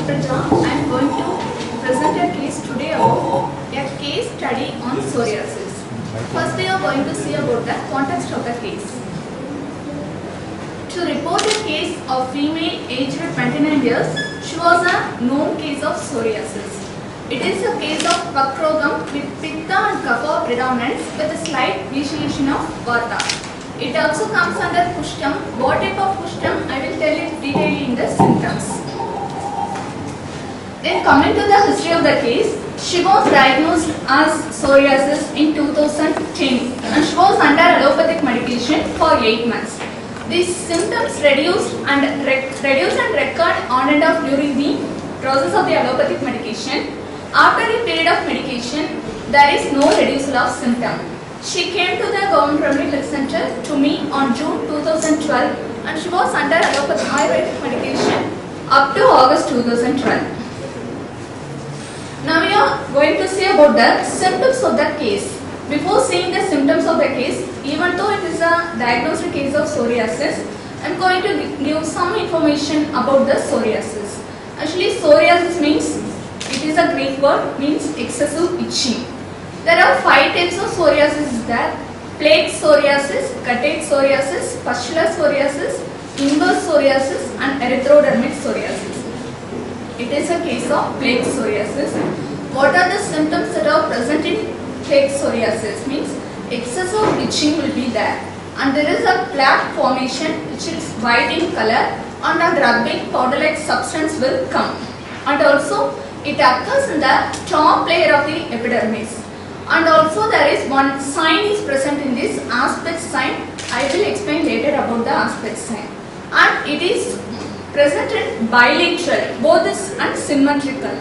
Praja. I am going to present a case today about a case study on psoriasis. First we are going to see about the context of the case. To report a case of female aged 29 years, she was a known case of psoriasis. It is a case of Vakrogam with Pitta and Kapha predominance with a slight vitiation of Vata. It also comes under Pushtam. What type of Pushtam? I will tell you detailing in the symptoms. Then coming to the history of the case, she was diagnosed as psoriasis in 2010 and she was under allopathic medication for 8 months. These symptoms reduced and recurred on and off during the process of the allopathic medication. After a period of medication, there is no reduction of symptom. She came to the Government Primary Health Center to me on June 2012 and she was under allopathic Ayurvedic medication up to August 2012. Now we are going to see about the symptoms of the case. Before seeing the symptoms of the case, even though it is a diagnosed case of psoriasis, I am going to give some information about the psoriasis. Actually, psoriasis means, it is a Greek word, means excessive itching. There are 5 types of psoriasis there: plaque psoriasis, cutate psoriasis, pustular psoriasis, inverse psoriasis and erythrodermic psoriasis. It is a case of plaque psoriasis. What are the symptoms that are present in plaque psoriasis? Means excessive itching will be there and there is a plaque formation which is white in color and on rubbing powder like substance will come, and also it occurs in the top layer of the epidermis. And also there is one sign is present in this, aspect sign. I will explain later about the aspect sign. And it is presented bilateral, both is and symmetrical.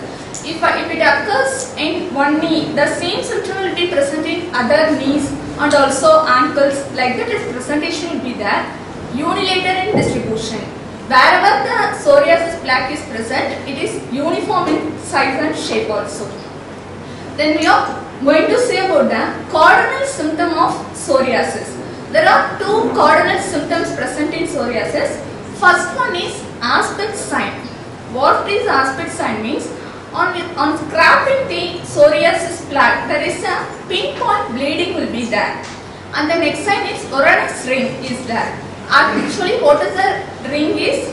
If it occurs in one knee, the same symptom will be present in other knees and also ankles. Like that, its presentation will be there. Unilateral in distribution. Wherever the psoriasis plaque is present, it is uniform in size and shape also. Then we are going to see about the cardinal symptom of psoriasis. There are 2 cardinal symptoms present in psoriasis. First one is aspect sign. What is aspect sign means? On scraping the psoriasis plaque, there is a pinpoint bleeding will be there. And the next sign is Oronix ring is there. Actually, what is the ring is?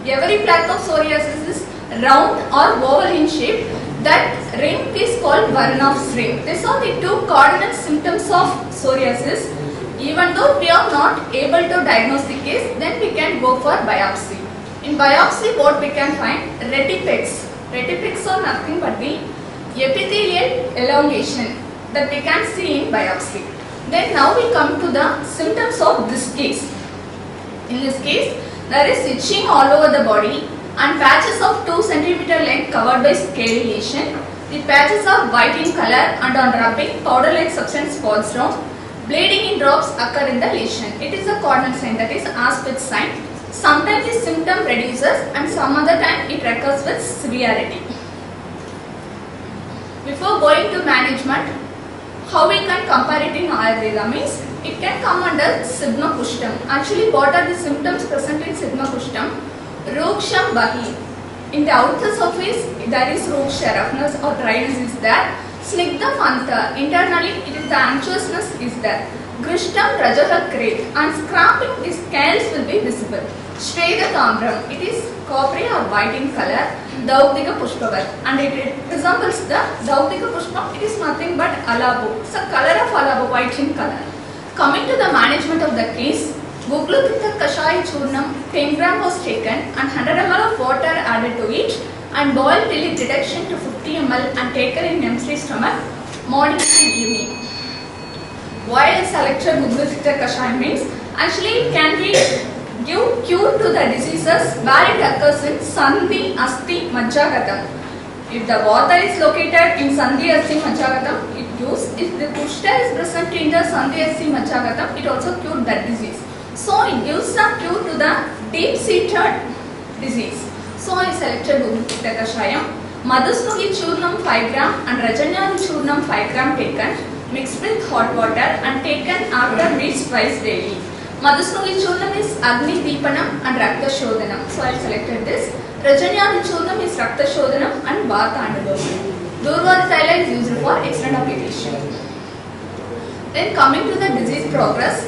Every plaque of psoriasis is round or oval in shape. That ring is called Vernhoff's ring. These are the 2 cardinal symptoms of psoriasis. Even though we are not able to diagnose the case, then we can go for biopsy. In biopsy, what we can find? Retipex. Retipex are nothing but the epithelial elongation that we can see in biopsy. Then now we come to the symptoms of this case. In this case, there is itching all over the body and patches of 2 cm length covered by scaly lesion. The patches are white in color and on rubbing, powder-like substance falls down. Bleeding in drops occur in the lesion. It is a cardinal sign, that is aspect sign. Sometimes the symptom reduces and some other time it recurs with severity. Before going to management, how we can compare it in Ayurveda means, it can come under Sigma Pushtam. Actually, what are the symptoms present in Sigma Pushtam? Ruksham Bahi. In the outer surface, there is Ruksha, roughness or dryness is there. Snigdham Anta. Internally, it is the anxiousness is there. Grishtam Rajaha Great. And scraping, the scales will be visible. Shveda Tamram. It is coppery or white in color. Dauptika Pushpavat. And it resembles the Dauptika Pushpa. It is nothing but Alabo. It's a color of Alabo, white in color. Coming to the management of the case, Guglupitta Kashaya Churnam 10 gram was taken and 100 ml of water added to it and boiled till its reduction to 50 ml and taken in empty stomach morning and evening. Why I selected Guglupitta Kashaya means, actually it can be give cure to the diseases where it occurs in Sandhi, Asti, Majjagatam. If the Vata is located in Sandhi, Asti, Majjagatam, it gives. If the Kushta is present in the Sandhi, Asti, Majjagatam, it also cures that disease. So it gives some cure to the deep-seated disease. So I selected Guglupitta Kashayam. Madhusmugi Churnam 5 gram and Rajanyadi Churnam 5 gram taken, mixed with hot water and taken after meals twice daily. Madhusnuli Churnam is Agni Deepanam and Rakta Shodhanam. So I selected this. Rajanyadi Churnam is Rakta Shodhanam and Vata Anudoshanam. Durvadi Taila is used for external application. Then coming to the disease progress,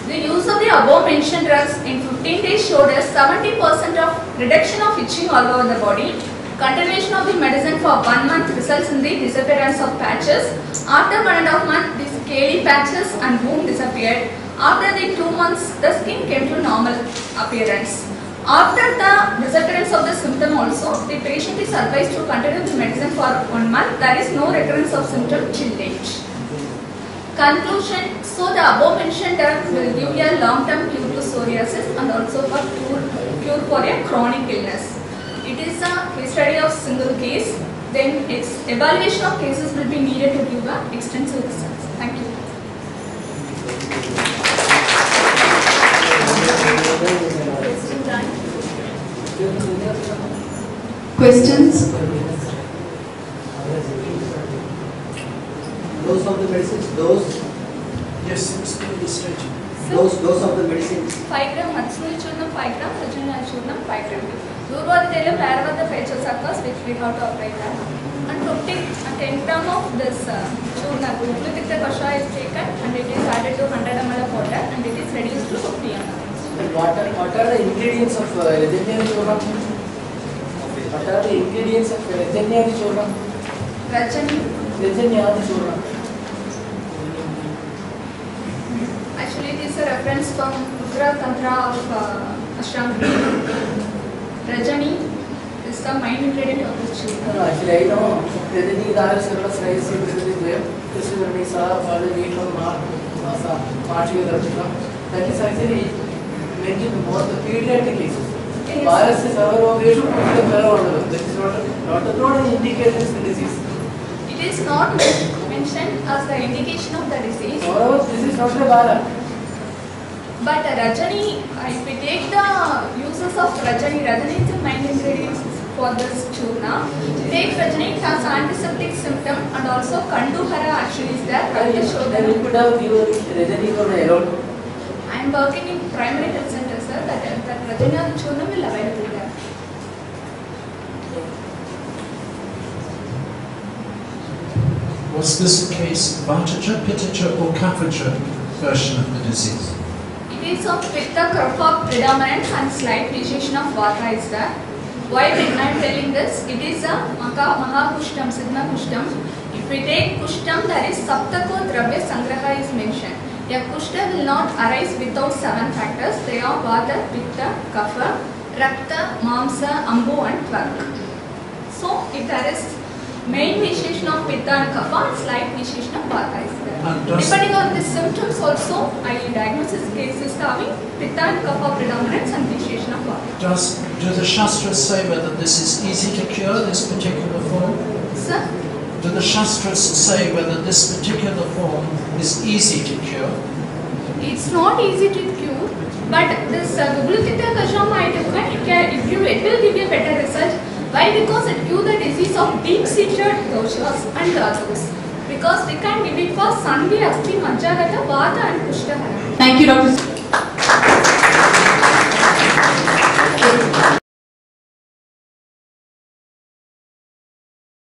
the use of the above mentioned drugs in 15 days showed us 70% of reduction of itching all over the body. Continuation of the medicine for 1 month results in the disappearance of patches. After 1.5 months, these scaly patches and wound disappeared. After the 2 months, the skin came to normal appearance. After the disappearance of the symptom also, the patient is advised to continue the medicine for 1 month. There is no recurrence of symptom till date. Conclusion, so the above mentioned drug will give you a long-term cure to psoriasis and also for cure for a chronic illness. It is a case study of single case, then evaluation of cases will be needed to give a extensive results. Thank you. Questions? Dose of the medicines, dose? Yes, explain the stage. Dose of the medicines. 5 gram Madhusnuli Churnam 5 gram, Rajanyadi Churnam 5 gram. Durvadi Taila wherever the patches occurs, which we have to apply that. And 10 gram of this Churna, Glutathione Kashaya is taken and it is added to 100 ml of water and it is reduced to 50 ml. What are the ingredients of Rajanyadi Churnam? What are the ingredients of Rajanyadi Churnam? Rajanyadi Churnam. Actually, it is a reference from Uttara Tantra of Ashtanga. Rajani is the main ingredient of this churna. No, actually, I know Rajani Dara several slices is there. This is when we saw for the meat from March. That is actually mentioned more the pediatric cases. Virus is our way to put the fellow on the This is not an indication of the disease. It is not mentioned as the indication of the disease. Moreover, this is not a virus. But Rajani, if we take the uses of Rajani is the main ingredient for this churna. Take Rajani, it has antiseptic symptom and also Kanduhara actually is there. Then you could have given Rajani for the alone. I am working in primary health center, sir. That Rajani churna will available there. Was this a case Vataja, Pittaja or Kaphaja version of the disease? It is of Pitta Kapha predominant and slight vitiation of Vata is there. Why I am telling this? It is a Mahakushtam, Siddha Kushtam. If we take Kushtam, there is Saptako Dravya Sangraha is mentioned. A Kushta will not arise without 7 factors. They are Vata, Pitta, Kapha, Rakta, Mamsa, Ambu and Tvark. So, if there is main vitiation of Pitta and Kapha, slight vitiation of Vata is there. Depending on the symptoms also, I diagnose this case is having Pitta and Kapha predominance and vitiation of Vata. Do the Shastras say whether this is easy to cure, this particular form? Sir? Do the Shastras say whether this particular form is easy to cure? It's not easy to cure, but this Glutathione Kashaya it will give you a better result. Why? Because it cures the disease of deep-seated doshas and dhatus. Because we can give it for Sandhi, Asti, Majjagata, Vata and Kushtahara. Thank you, Dr.